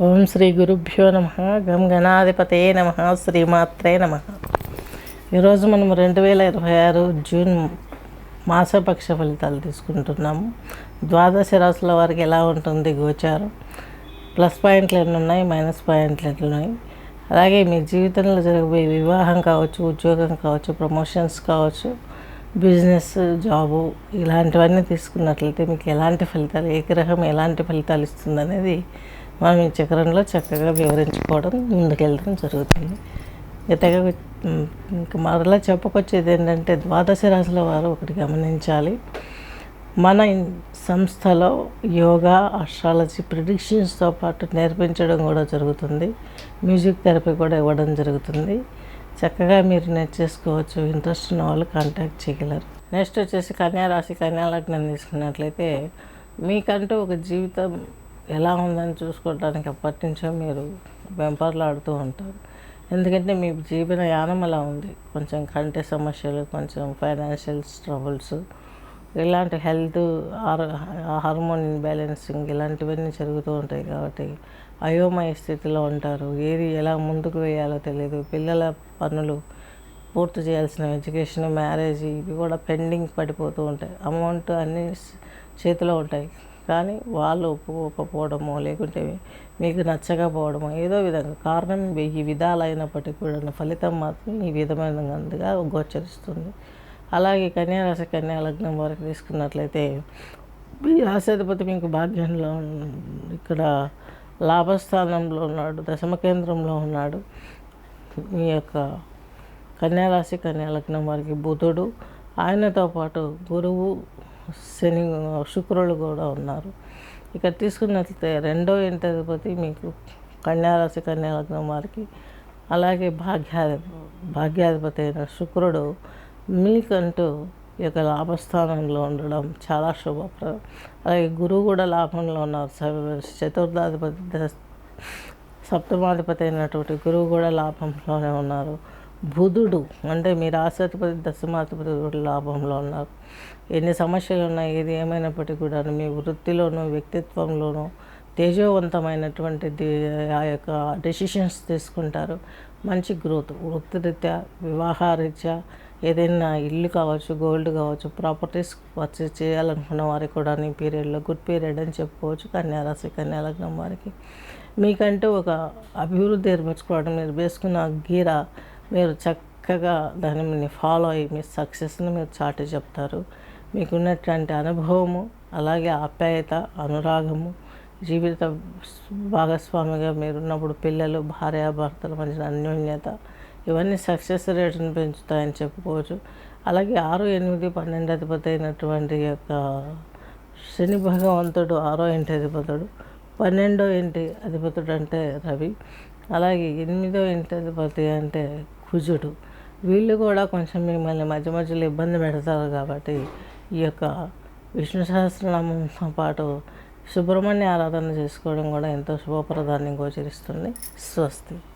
ఓం శ్రీ గురుభ్యో నమ. గం గణాధిపతయే నమ. శ్రీమాత్రే నమ. ఈరోజు మనం 2026 జూన్ మాసపక్ష ఫలితాలు తీసుకుంటున్నాము. ద్వాదశ రాశుల వారికి ఎలా ఉంటుంది గోచారం, ప్లస్ పాయింట్లు ఎన్ని ఉన్నాయి, మైనస్ పాయింట్లు ఎన్ని ఉన్నాయి, అలాగే మీ జీవితంలో జరగబోయే వివాహం కావచ్చు, ఉద్యోగం కావచ్చు, ప్రమోషన్స్ కావచ్చు, బిజినెస్, జాబు, ఇలాంటివన్నీ తీసుకున్నట్లయితే మీకు ఎలాంటి ఫలితాలు, ఏ గ్రహం ఎలాంటి ఫలితాలు ఇస్తుంది అనేది మనం ఈ చక్రంలో చక్కగా వివరించుకోవడం, ముందుకెళ్ళడం జరుగుతుంది. ఇంకా మరలా చెప్పుకొచ్చేది ఏంటంటే, ద్వాదశ రాశుల వారు ఒకటి గమనించాలి. మన సంస్థలో యోగా, ఆస్ట్రాలజీ, ప్రిడిక్షన్స్తో పాటు నేర్పించడం కూడా జరుగుతుంది. మ్యూజిక్ థెరపీ కూడా ఇవ్వడం జరుగుతుంది. చక్కగా మీరు నేర్చేసుకోవచ్చు. ఇంట్రెస్ట్ ఉన్న వాళ్ళు కాంటాక్ట్ చేయగలరు. నెక్స్ట్ వచ్చేసి కన్యారాశి, కన్యాలగ్నం తీసుకున్నట్లయితే మీకంటూ ఒక జీవితం ఎలా ఉందని చూసుకోవడానికి అప్పటి నుంచో మీరు వెంపర్లాడుతూ ఉంటారు. ఎందుకంటే మీ జీవన యానం అలా ఉంది. కొంచెం కంటి సమస్యలు, కొంచెం ఫైనాన్షియల్ ట్రబుల్స్, ఇలాంటి హెల్త్, హార్మోన్ ఇన్బ్యాలెన్సింగ్, ఇలాంటివన్నీ జరుగుతూ ఉంటాయి. కాబట్టి అయోమయ స్థితిలో ఉంటారు. ఏది ఎలా ముందుకు వేయాలో తెలియదు. పిల్లల పనులు, పూర్తి చేయాల్సిన ఎడ్యుకేషన్, మ్యారేజ్, ఇవి కూడా పెండింగ్ పడిపోతూ ఉంటాయి. అమౌంట్ అన్నీ చేతిలో ఉంటాయి, కానీ వాళ్ళు ఒప్పుకోకపోవడమో, లేకుంటే మీకు నచ్చకపోవడమో, ఏదో విధంగా కారణం ఈ విధాలైనప్పటికీ కూడా ఫలితం మాత్రం ఈ విధమైనగా గోచరిస్తుంది. అలాగే కన్యారాశి, కన్యాలగ్నం వరకు తీసుకున్నట్లయితే ఈ రాశాధిపతి మీకు భాగ్యంలో, ఇక్కడ లాభస్థానంలో ఉన్నాడు, దశమ కేంద్రంలో ఉన్నాడు. మీ యొక్క కన్యారాశి, కన్యాలగ్నం వారికి బుధుడు, ఆయనతో పాటు గురువు, శని, శుక్రుడు కూడా ఉన్నారు. ఇక్కడ తీసుకున్నట్లయితే రెండో ఇంటి అధిపతి మీకు కన్యారాశి, కన్యాలగ్నం వారికి, అలాగే భాగ్యాధిపతి అయిన శుక్రుడు మీకంటూ ఈ యొక్క లాభస్థానంలో ఉండడం చాలా శుభప్రదం. అలాగే గురువు కూడా లాభంలో ఉన్నారు. చతుర్థాధిపతి, సప్తమాధిపతి అయినటువంటి గురువు కూడా లాభంలోనే ఉన్నారు. బుధుడు అంటే మీ రాశాధిపతి, దశమాధిపతి కూడా లాభంలో ఉన్నారు. ఎన్ని సమస్యలు ఉన్నాయి, ఏది ఏమైనప్పటికీ కూడా మీ వృత్తిలోనూ, వ్యక్తిత్వంలోనూ తేజోవంతమైనటువంటి ఆ యొక్క డెసిషన్స్ తీసుకుంటారు. మంచి గ్రోత్, వృత్తిరీత్యా, వివాహరీత్యా, ఏదైనా ఇల్లు కావచ్చు, గోల్డ్ కావచ్చు, ప్రాపర్టీస్ పర్చేస్ చేయాలనుకున్న వారికి కూడా ఈ పీరియడ్లో గుడ్ పీరియడ్ అని చెప్పుకోవచ్చు. కన్యారాశి, కన్యాలగ్నం వారికి మీకంటూ ఒక అభివృద్ధి ఏర్పరచుకోవడం, మీరు వేసుకున్న గీర మీరు చక్కగా దాన్ని ఫాలో అయ్యి మీ సక్సెస్ని మీరు చాటి చెప్తారు. మీకున్నటువంటి అనుభవము, అలాగే ఆప్యాయత, అనురాగము, జీవిత భాగస్వామిగా మీరున్నప్పుడు పిల్లలు, భార్యాభర్తల మధ్య అన్యోన్యత, ఇవన్నీ సక్సెస్ రేటును పెంచుతాయని చెప్పుకోవచ్చు. అలాగే 6, 8, 12 అధిపతి అయినటువంటి యొక్క శని భగవంతుడు 6వ ఇంటి అధిపతుడు, 12వ ఇంటి అధిపతుడు అంటే రవి, అలాగే 8వ ఇంటి అధిపతి అంటే కుజుడు. వీళ్ళు కూడా కొంచెం మిమ్మల్ని మధ్య మధ్యలో ఇబ్బంది పెడతారు. కాబట్టి ఈ యొక్క విష్ణు సహస్రనామంతో పాటు సుబ్రహ్మణ్య ఆరాధన చేసుకోవడం కూడా ఎంతో శుభప్రదాన్ని గోచరిస్తుంది. స్వస్తి.